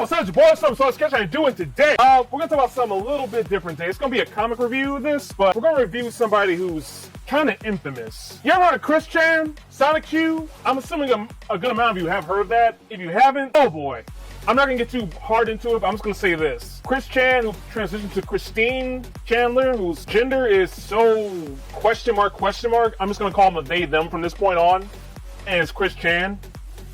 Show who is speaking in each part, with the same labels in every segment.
Speaker 1: what's up, your boy? What's up, sketch? How you doing today? We're gonna talk about something a little bit different today. It's gonna be a comic review of this, but we're gonna review somebody who's kind of infamous. You ever heard of Chris Chan Sonichu? I'm assuming a good amount of you have heard of that. If you haven't, oh boy. I'm not gonna get too hard into it, but I'm just gonna say this. Chris Chan, who transitioned to Christine Chandler, whose gender is so question mark. I'm just gonna call him a they, them from this point on. And it's Chris Chan.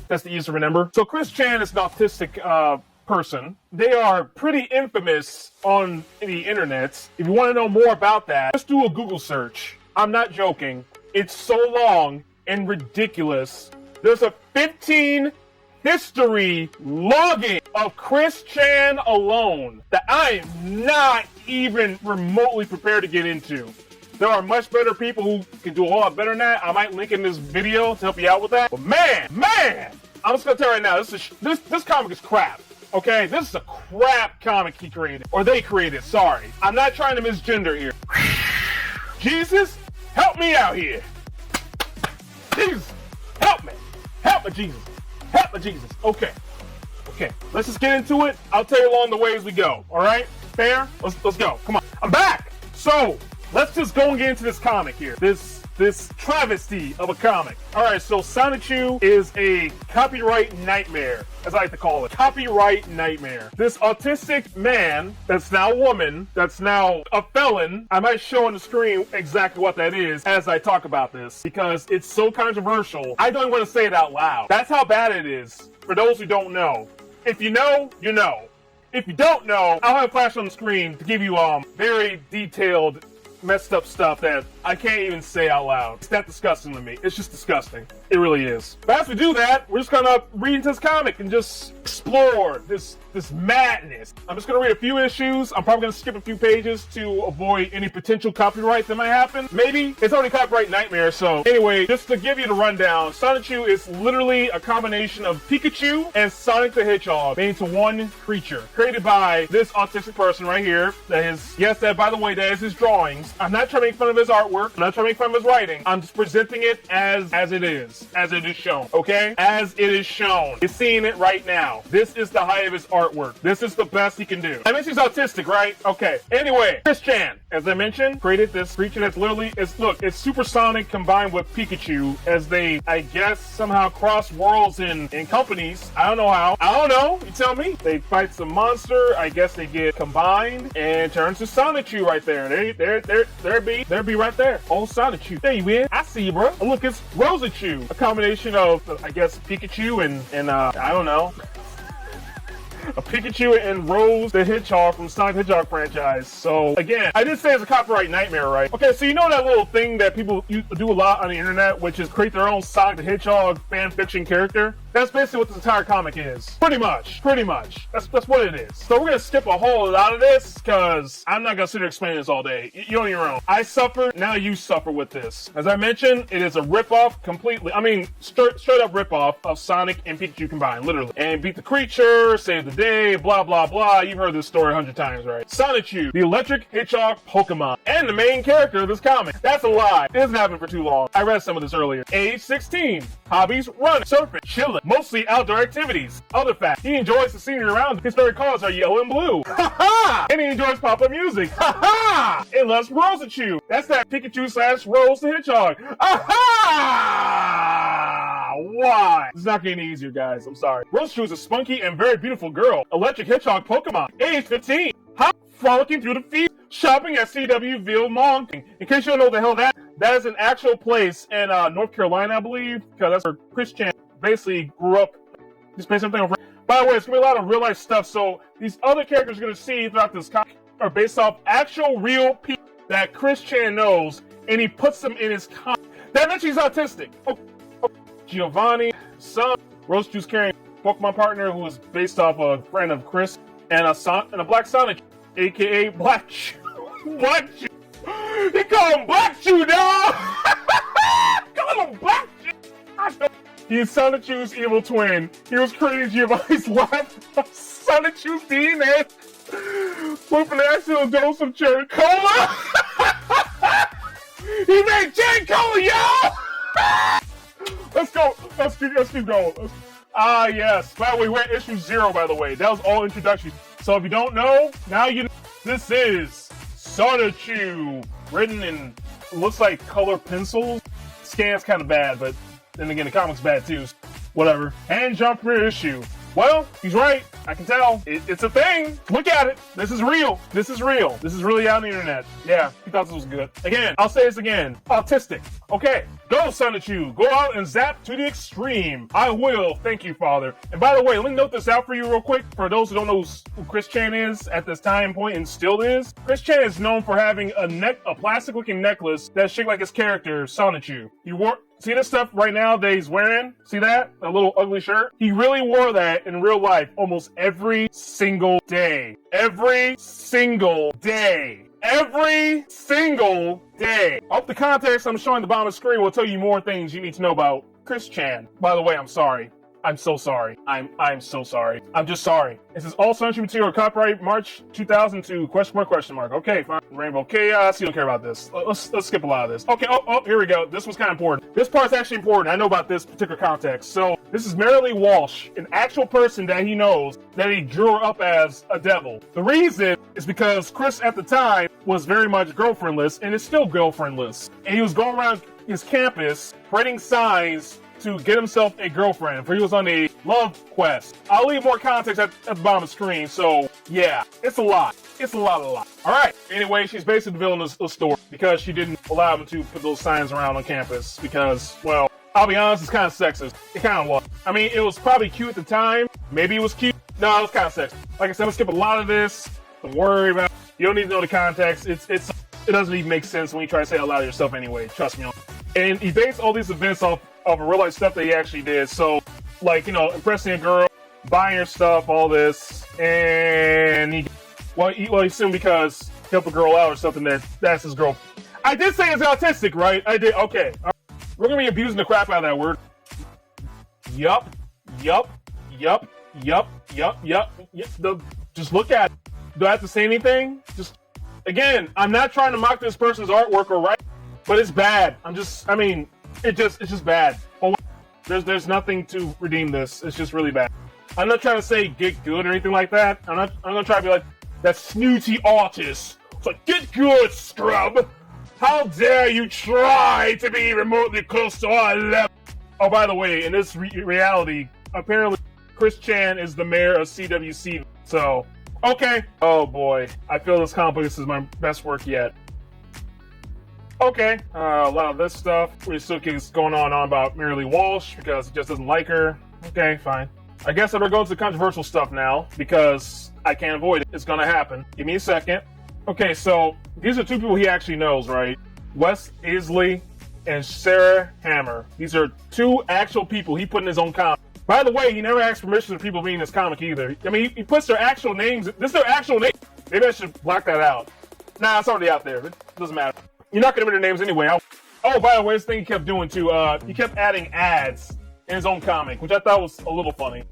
Speaker 1: That's the easiest to remember. So Chris Chan is an autistic person. They are pretty infamous on the internet. If you want to know more about that, just do a Google search. I'm not joking. It's so long and ridiculous. There's a 15 history logging of Chris Chan alone that I am not even remotely prepared to get into. There are much better people who can do a whole lot better than that. I might link in this video to help you out with that. But man, I'm just gonna tell you right now, this comic is crap. Okay, this is a crap comic he created, or they created. Sorry, I'm not trying to misgender here. Jesus, help me out here. Jesus, help me, Jesus, help me, Jesus. Okay, let's just get into it. I'll tell you along the way as we go. All right, fair? Let's go. Come on, I'm back. So. Let's just go and get into this comic here. This travesty of a comic. Alright, so Sonichu is a copyright nightmare, as I like to call it. Copyright nightmare. This autistic man, that's now a woman, that's now a felon. I might show on the screen exactly what that is as I talk about this, because it's so controversial, I don't even want to say it out loud. That's how bad it is, for those who don't know. If you know, you know. If you don't know, I'll have a flash on the screen to give you very detailed messed up stuff that I can't even say out loud. It's that disgusting to me. It's just disgusting. It really is. But as we do that, we're just gonna read into this comic and just explore this madness. I'm just gonna read a few issues. I'm probably gonna skip a few pages to avoid any potential copyright that might happen. Maybe. It's already copyright nightmare, so anyway, just to give you the rundown, Sonichu is literally a combination of Pikachu and Sonic the Hedgehog made into one creature. Created by this autistic person right here. That by the way, that is his drawings. I'm not trying to make fun of his artwork. I'm not trying to make fun of his writing. I'm just presenting it as it is shown, okay? As it is shown. You're seeing it right now. This is the height of his artwork. This is the best he can do. I mentioned he's autistic, right? Okay. Anyway, Chris Chan, as I mentioned, created this creature that's literally, it's supersonic combined with Pikachu as they, I guess, somehow cross worlds in companies. I don't know how. I don't know. You tell me. They fight some monster. I guess they get combined and turns to Sonichu right there. There be right there. Oh, Sonichu. There you is. I see you, bro. Oh, look, it's Rosachu. A combination of, I guess, Pikachu and I don't know. A Pikachu and Rose the Hedgehog from Sonic the Hedgehog franchise. So, again, I did say it's a copyright nightmare, right? Okay, so you know that little thing that people do a lot on the internet, which is create their own Sonic the Hedgehog fan fiction character? That's basically what this entire comic is. Pretty much. That's what it is. So we're gonna skip a whole lot of this, because I'm not gonna sit here explaining this all day. You're on your own. I suffered, now you suffer with this. As I mentioned, it is a ripoff completely. I mean, straight up ripoff of Sonic and Pikachu combined, literally. And beat the creature, save the day, blah, blah, blah. You've heard this story 100 times, right? Sonichu, the electric hedgehog Pokemon, and the main character of this comic. That's a lie. It hasn't happened for too long. I read some of this earlier. Age 16. Hobbies, running, surfing, chilling, mostly outdoor activities. Other facts, he enjoys the scenery around him. His favorite colors are yellow and blue. Ha ha! And he enjoys pop-up music. Ha ha! And loves Rosachu. That's that Pikachu / Rose the Hedgehog. Aha! Why? It's not getting easier, guys. I'm sorry. Rosachu is a spunky and very beautiful girl. Electric hedgehog Pokemon. Age 15. Hop, frolicking through the field. Shopping at CWville Mall. In case you don't know what the hell that is an actual place in North Carolina, I believe, because that's where Chris Chan basically grew up. He's based something over. By the way, it's gonna be a lot of real life stuff. So these other characters you're gonna see throughout this comic are based off actual real people that Chris Chan knows, and he puts them in his comic. That mentions he's autistic. Giovanni, son, Rosachu's carrying Pokemon partner who is based off a friend of Chris, and a Black Sonic, aka Black Chew. Black Chew. He called him Black Chew, dog. Call him Black Chew. He is Sonichu's evil twin. He was creating Giovanni's life. Sonichu's DNA. With an accidental dose of cherry cola. He made cherry cola, y'all. Let's go. Let's keep going. Ah, yes. By the way, we're at issue 0, by the way. That was all introduction. So if you don't know, now you know. This is Sonichu, written in, looks like color pencils. Scan's kind of bad, but then again, the comic's bad too. Whatever. And jump per issue. Well, he's right. I can tell. It's a thing. Look at it. This is real. This is real. This is really out on the internet. Yeah, he thought this was good. Again, I'll say this again. Autistic. Okay. Go, Sonichu. Go out and zap to the extreme. I will. Thank you, Father. And by the way, let me note this out for you real quick. For those who don't know who Chris Chan is at this time point and still is, Chris Chan is known for having a plastic-looking necklace that's shaped like his character, Sonichu. He wore... See this stuff right now that he's wearing? See that? A little ugly shirt? He really wore that in real life almost every single day. Every single day. Every single day. Up the context I'm showing at the bottom of the screen will tell you more things you need to know about Chris Chan. By the way, I'm sorry. I'm so sorry. I'm so sorry. I'm just sorry. This is all Sonichu material, copyright March 2002, question mark. Okay, fine. Rainbow Chaos, you don't care about this. Let's skip a lot of this. Okay, oh, here we go. This was kind of important. This part's actually important. I know about this particular context. So, this is Lee Walsh, an actual person that he knows that he drew up as a devil. The reason is because Chris at the time was very much girlfriendless and is still girlfriendless. And he was going around his campus printing signs to get himself a girlfriend, for he was on a love quest. I'll leave more context at the bottom of the screen, so yeah, it's a lot. It's a lot. Alright, anyway, she's basically the villain of the story because she didn't allow him to put those signs around on campus because, well, I'll be honest, it's kind of sexist. It kind of was. I mean, it was probably cute at the time. Maybe it was cute. No, it was kind of sexist. Like I said, I'm gonna skip a lot of this. Don't worry about it. You don't need to know the context. It doesn't even make sense when you try to say it out loud yourself anyway. Trust me. And he based all these events off of real life stuff that he actually did. So, like, you know, impressing a girl, buying her stuff, all this, and he assumed because he helped a girl out or something that's his girl. I did say it's autistic, right? I did. Okay. All right. We're gonna be abusing the crap out of that word. Yup. Just look at it. Do I have to say anything? Just, again, I'm not trying to mock this person's artwork or write, but it's bad. It's just bad. There's nothing to redeem this. It's just really bad. I'm not trying to say get good or anything like that. I'm gonna try to be like that snooty artist. It's like, get good, scrub. How dare you try to be remotely close to our level? Oh, by the way, in this reality, apparently Chris Chan is the mayor of CWC. So, okay. Oh boy, I feel this comic book is my best work yet. Okay, a lot of this stuff. We're still going on about Lee Walsh because he just doesn't like her. Okay, fine. I guess I'm gonna go to the controversial stuff now because I can't avoid it. It's gonna happen. Give me a second. Okay, so these are two people he actually knows, right? Wes Isley and Sarah Hammer. These are two actual people he put in his own comic. By the way, he never asked permission for people being in this comic either. I mean, he puts their actual names. This is their actual name. Maybe I should block that out. Nah, it's already out there. It doesn't matter. You're not going to remember their names anyway. Oh, by the way, this thing he kept doing too, he kept adding ads in his own comic, which I thought was a little funny.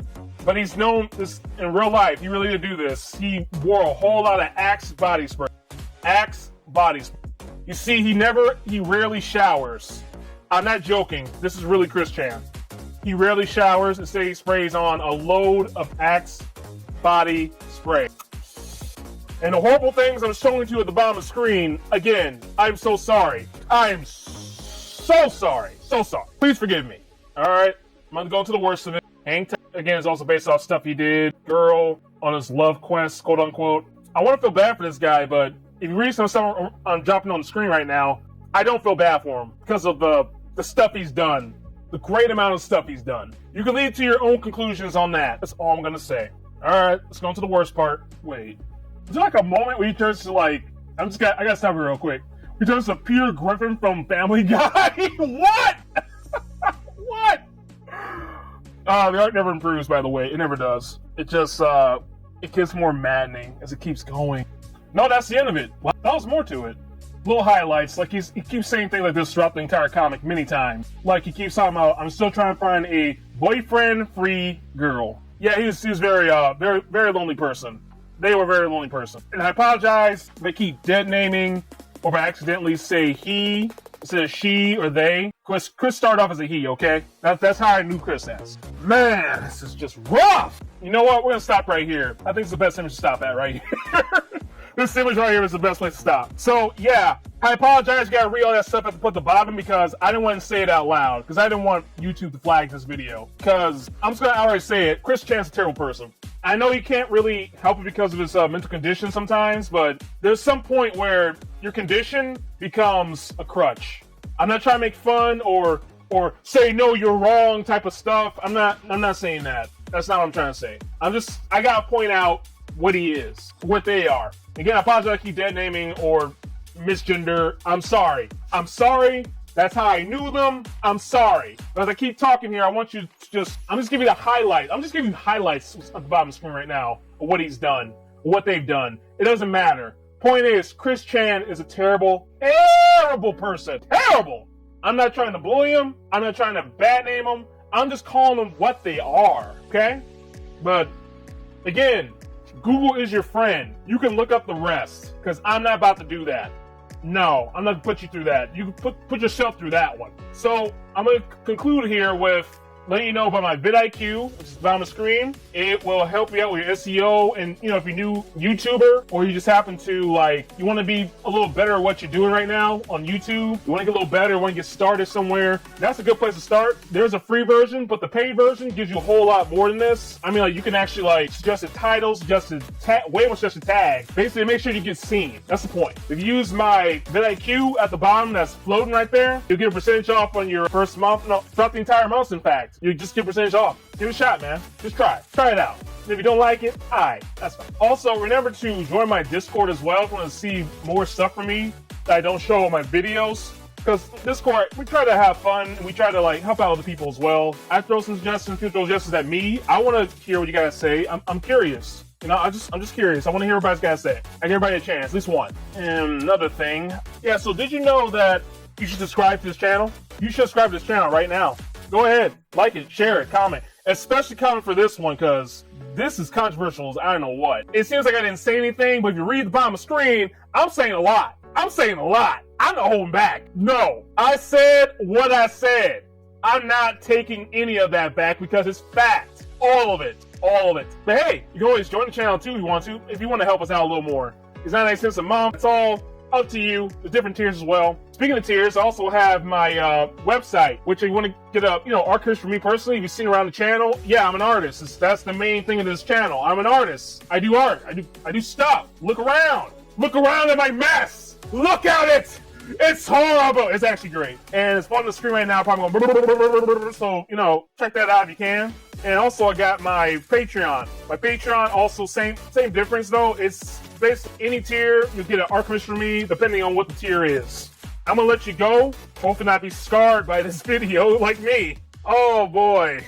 Speaker 1: But he's known this in real life. He really did do this. He wore a whole lot of Axe body spray. Axe body spray. You see, he rarely showers. I'm not joking. This is really Chris Chan. He rarely showers. Instead, he sprays on a load of Axe body spray. And the horrible things I'm showing you at the bottom of the screen, again, I'm so sorry. I'm so sorry. So sorry. Please forgive me. Alright? I'm gonna go to the worst of it. Hang Time, again, is also based off stuff he did. Girl on his love quest, quote unquote. I want to feel bad for this guy, but if you read some stuff I'm dropping on the screen right now, I don't feel bad for him because of the stuff he's done. The great amount of stuff he's done. You can lead to your own conclusions on that. That's all I'm gonna say. Alright, let's go on to the worst part. Wait. Is there like a moment where he turns to like, I gotta stop it real quick. He turns to Peter Griffin from Family Guy? What? What? The art never improves, by the way. It never does. It just, it gets more maddening as it keeps going. No, that's the end of it. Well, that was more to it. Little highlights, like he keeps saying things like this throughout the entire comic many times. Like he keeps talking about, I'm still trying to find a boyfriend-free girl. Yeah, he was very lonely person. They were a very lonely person. And I apologize if I keep dead naming or if I accidentally say he, instead of she or they. Chris started off as a he, okay? That's how I knew Chris as. Man, this is just rough. You know what? We're gonna stop right here. I think it's the best image to stop at right here. This image right here is the best place to stop. So yeah, I apologize. You gotta read all that stuff at the bottom because I didn't want to say it out loud because I didn't want YouTube to flag this video. Because I'm just gonna outright say it. Chris Chan's a terrible person. I know he can't really help it because of his mental condition sometimes, but there's some point where your condition becomes a crutch. I'm not trying to make fun or say no, you're wrong type of stuff. I'm not saying that. That's not what I'm trying to say. I gotta point out what he is, what they are. Again, I apologize if I keep dead naming or misgender. I'm sorry. That's how I knew them. I'm sorry. But as I keep talking here, I want you to I'm just giving you the highlights. I'm just giving you highlights at the bottom of the screen right now of what he's done, what they've done. It doesn't matter. Point is, Chris Chan is a terrible, terrible person. Terrible. I'm not trying to bully him. I'm not trying to bad name him. I'm just calling them what they are, okay? But again, Google is your friend. You can look up the rest because I'm not about to do that. No, I'm not going to put you through that. You can put yourself through that one. So I'm going to conclude here with letting you know about my VIDIQ, which is on the screen. It will help you out with your SEO. And, you know, if you're a new YouTuber or you just happen to, you want to be a little better at what you're doing right now on YouTube, you want to get a little better, want to get started somewhere, that's a good place to start. There's a free version, but the paid version gives you a whole lot more than this. I mean, you can actually, suggest the titles, suggest the way more suggested tags. Basically, make sure you get seen. That's the point. If you use my VIDIQ at the bottom that's floating right there, you'll get a percentage off on your first month. No, throughout the entire month, in fact. You just get percentage off. Give it a shot, man. Just try it out. And if you don't like it, alright, that's fine. Also, remember to join my Discord as well if you want to see more stuff from me that I don't show on my videos. Because Discord, we try to have fun. And we try to help out other people as well. I throw some suggestions, people throw suggestions at me. I want to hear what you guys say. I'm curious. You know, I'm just curious. I want to hear what everybody's got to say. I give everybody a chance, at least one. And another thing. Yeah, so did you know that you should subscribe to this channel? You should subscribe to this channel right now. Go ahead, like it, share it, comment. Especially comment for this one, because this is controversial as I don't know what. It seems like I didn't say anything, but if you read the bottom of the screen, I'm saying a lot. I'm not holding back. No, I said what I said. I'm not taking any of that back because it's fact. All of it. But hey, you can always join the channel too if you want to, if you want to help us out a little more. It's 99 cents a month. It's all up to you. There's different tiers as well. Speaking of tiers, I also have my website, which you want to get art careers for me personally. If you've seen around the channel, yeah, I'm an artist. That's the main thing of this channel. I'm an artist. I do art. I do stuff. Look around at my mess. Look at it. It's horrible. It's actually great. And it's on the screen right now. Probably going, so, check that out if you can. And also I got my Patreon. My Patreon also same difference though. It's basically any tier, you get an art commission from me depending on what the tier is. I'm gonna let you go. Hopefully not be scarred by this video like me. Oh boy.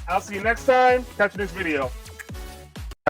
Speaker 1: I'll see you next time. Catch you next video.